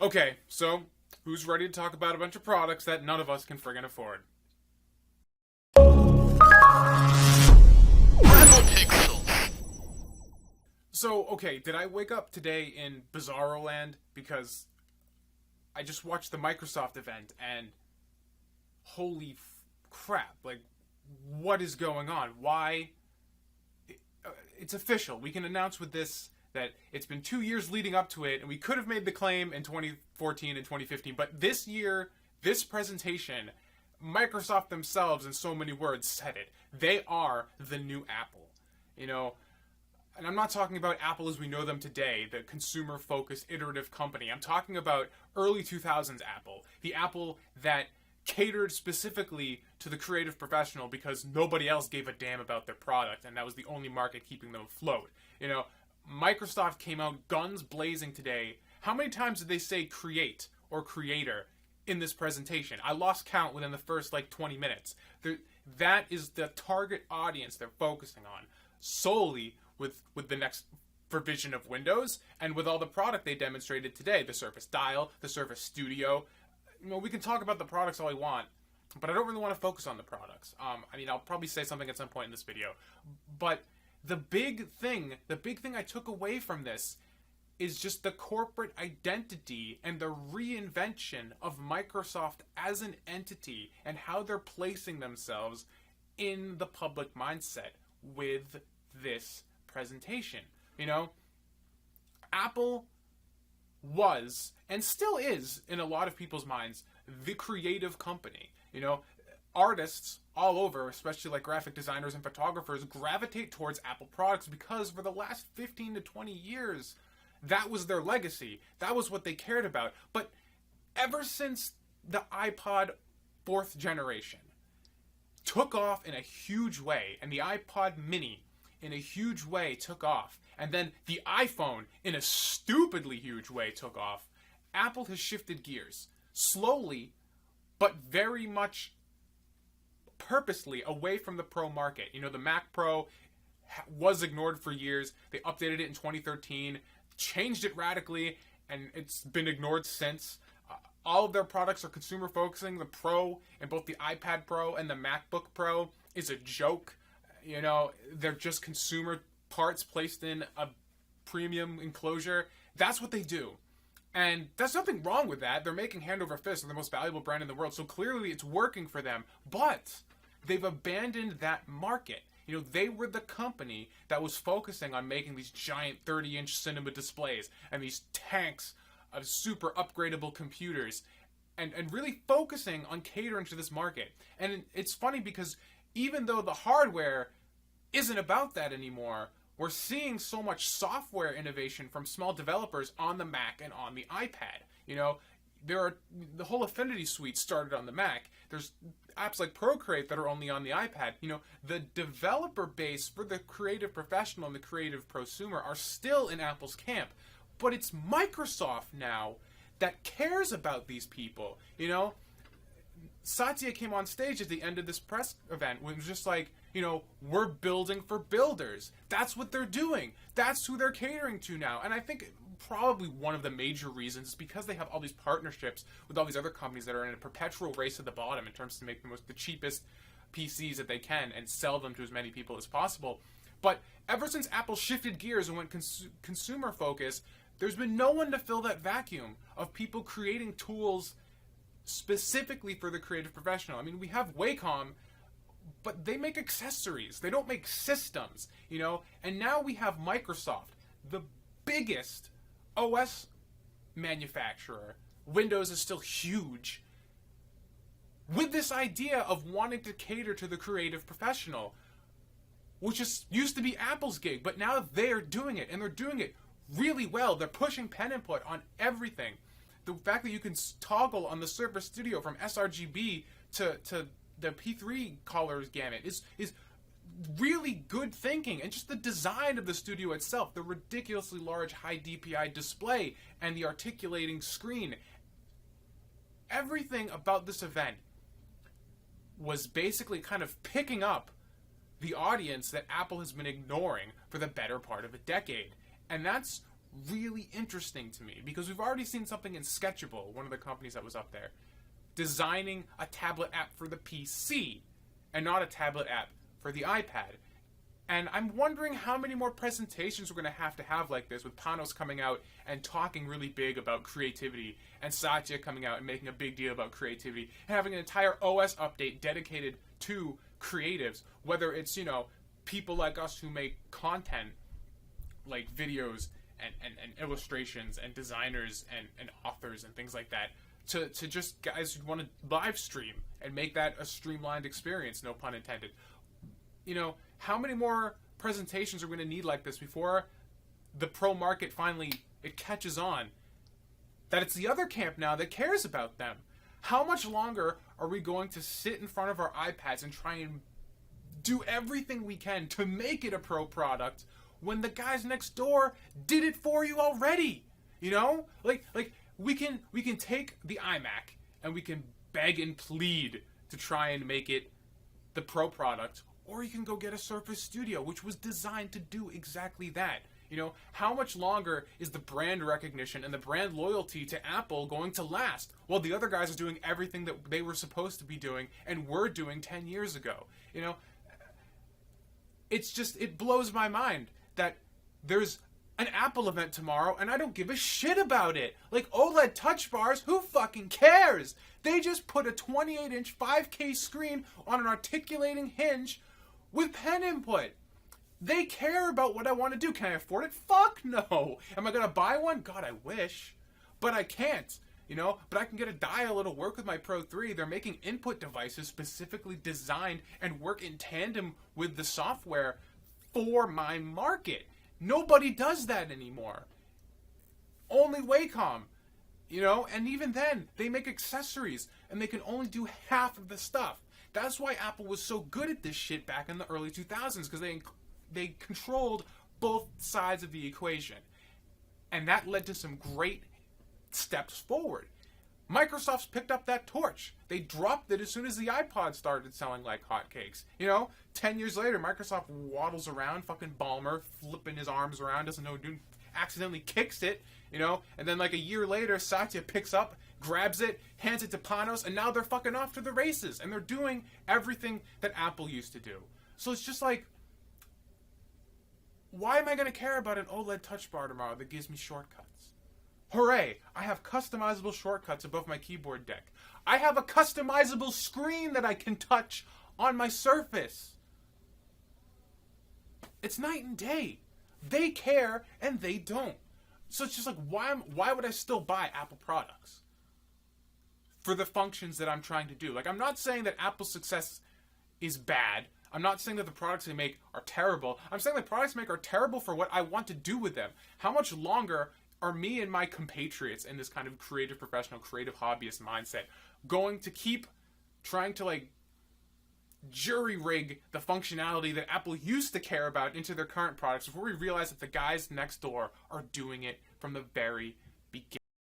Okay, so who's ready to talk about a bunch of products that none of us can friggin' afford? Rebel Pixels. So, okay, did I wake up today in Bizarro Land? Because I just watched the Microsoft event and holy crap, like, what is going on? Why? It's official. We can announce with this that it's been 2 years leading up to it, and we could have made the claim in 2014 and 2015, but this year, this presentation, Microsoft themselves, in so many words, said it. They are the new Apple. You know, and I'm not talking about Apple as we know them today, the consumer-focused, iterative company. I'm talking about early 2000s Apple, the Apple that catered specifically to the creative professional because nobody else gave a damn about their product, and that was the only market keeping them afloat. You know, Microsoft came out guns blazing today. How many times did they say create or creator in this presentation? I lost count within the first 20 minutes. That is the target audience they're focusing on solely with the next provision of Windows and with all the product they demonstrated today, the Surface Dial, the Surface Studio. You know, we can talk about the products all we want, but I don't really want to focus on the products. I'll probably say something at some point in this video, but the big thing I took away from this is just the corporate identity and the reinvention of Microsoft as an entity and how they're placing themselves in the public mindset with this presentation. You know, Apple was and still is in a lot of people's minds the creative company. You know, artists all over, especially like graphic designers and photographers, gravitate towards Apple products because for the last 15 to 20 years that was their legacy. That was what they cared about. But ever since the iPod 4th generation took off in a huge way, and the iPod mini in a huge way took off, and then the iPhone in a stupidly huge way took off, Apple has shifted gears. Slowly, but very much purposely away from the Pro market. You know, the Mac Pro was ignored for years. They updated it in 2013, changed it radically, and it's been ignored since. All of their products are consumer focusing. The Pro and both the iPad Pro and the MacBook Pro is a joke. You know, they're just consumer parts placed in a premium enclosure. That's what they do. And there's nothing wrong with that. They're making hand over fist. They're the most valuable brand in the world. So clearly it's working for them. But they've abandoned that market. You know, they were the company that was focusing on making these giant 30-inch cinema displays and these tanks of super upgradable computers and really focusing on catering to this market. And it's funny because even though the hardware isn't about that anymore, we're seeing so much software innovation from small developers on the Mac and on the iPad. You know, the whole Affinity suite started on the Mac. There's apps like Procreate that are only on the iPad. You know, the developer base for the creative professional and the creative prosumer are still in Apple's camp. But it's Microsoft now that cares about these people. You know, Satya came on stage at the end of this press event when it was just like, you know, we're building for builders. That's what they're doing. That's who they're catering to now. And I think probably one of the major reasons is because they have all these partnerships with all these other companies that are in a perpetual race to the bottom in terms to make the cheapest PCs that they can and sell them to as many people as possible. But ever since Apple shifted gears and went consumer focused, there's been no one to fill that vacuum of people creating tools specifically for the creative professional. I mean, we have Wacom, but they make accessories. They don't make systems, you know? And now we have Microsoft, the biggest OS manufacturer. Windows is still huge. With this idea of wanting to cater to the creative professional, which used to be Apple's gig, but now they're doing it, and they're doing it really well. They're pushing pen input on everything. The fact that you can toggle on the Surface Studio from sRGB to the P3 colors gamut is really good thinking. And just the design of the studio itself, the ridiculously large high DPI display and the articulating screen, everything about this event was basically kind of picking up the audience that Apple has been ignoring for the better part of a decade. And that's really interesting to me because we've already seen something in Sketchable, one of the companies that was up there, designing a tablet app for the PC and not a tablet app for the iPad. And I'm wondering how many more presentations we're going to have like this, with Panos coming out and talking really big about creativity, and Satya coming out and making a big deal about creativity, and having an entire OS update dedicated to creatives, whether it's, you know, people like us who make content, like videos and illustrations, and designers and authors and things like that, to just guys who want to live stream and make that a streamlined experience, no pun intended. You know, how many more presentations are we going to need like this before the pro market finally, it catches on that it's the other camp now that cares about them? How much longer are we going to sit in front of our iPads and try and do everything we can to make it a pro product when the guys next door did it for you already? You know, like we can take the iMac and we can beg and plead to try and make it the pro product, or you can go get a Surface Studio, which was designed to do exactly that. You know, how much longer is the brand recognition and the brand loyalty to Apple going to last while the other guys are doing everything that they were supposed to be doing and were doing 10 years ago? You know, it's just, it blows my mind that there's an Apple event tomorrow and I don't give a shit about it. Like, OLED touch bars, who fucking cares? They just put a 28-inch 5K screen on an articulating hinge with pen input. They care about what I want to do. Can I afford it? Fuck no. Am I going to buy one? God, I wish. But I can't. You know, but I can get a dial. It'll work with my Pro 3. They're making input devices specifically designed and work in tandem with the software for my market. Nobody does that anymore. Only Wacom. You know, and even then, they make accessories, and they can only do half of the stuff. That's why Apple was so good at this shit back in the early 2000s, because they controlled both sides of the equation. And that led to some great steps forward. Microsoft's picked up that torch. They dropped it as soon as the iPod started selling like hotcakes. You know, 10 years later, Microsoft waddles around, fucking Ballmer, flipping his arms around, doesn't know what to do, accidentally kicks it, you know, and then like a year later, Satya picks up, grabs it, hands it to Panos, and now they're fucking off to the races, and they're doing everything that Apple used to do. So it's just like, why am I going to care about an OLED touch bar tomorrow that gives me shortcuts? Hooray, I have customizable shortcuts above my keyboard deck. I have a customizable screen that I can touch on my Surface. It's night and day. They care and they don't. So it's just like, why would I still buy Apple products? For the functions that I'm trying to do. Like, I'm not saying that Apple's success is bad. I'm not saying that the products they make are terrible. I'm saying the products they make are terrible for what I want to do with them. How much longer are me and my compatriots in this kind of creative professional, creative hobbyist mindset going to keep trying to, like, jury rig the functionality that Apple used to care about into their current products before we realize that the guys next door are doing it from the very beginning?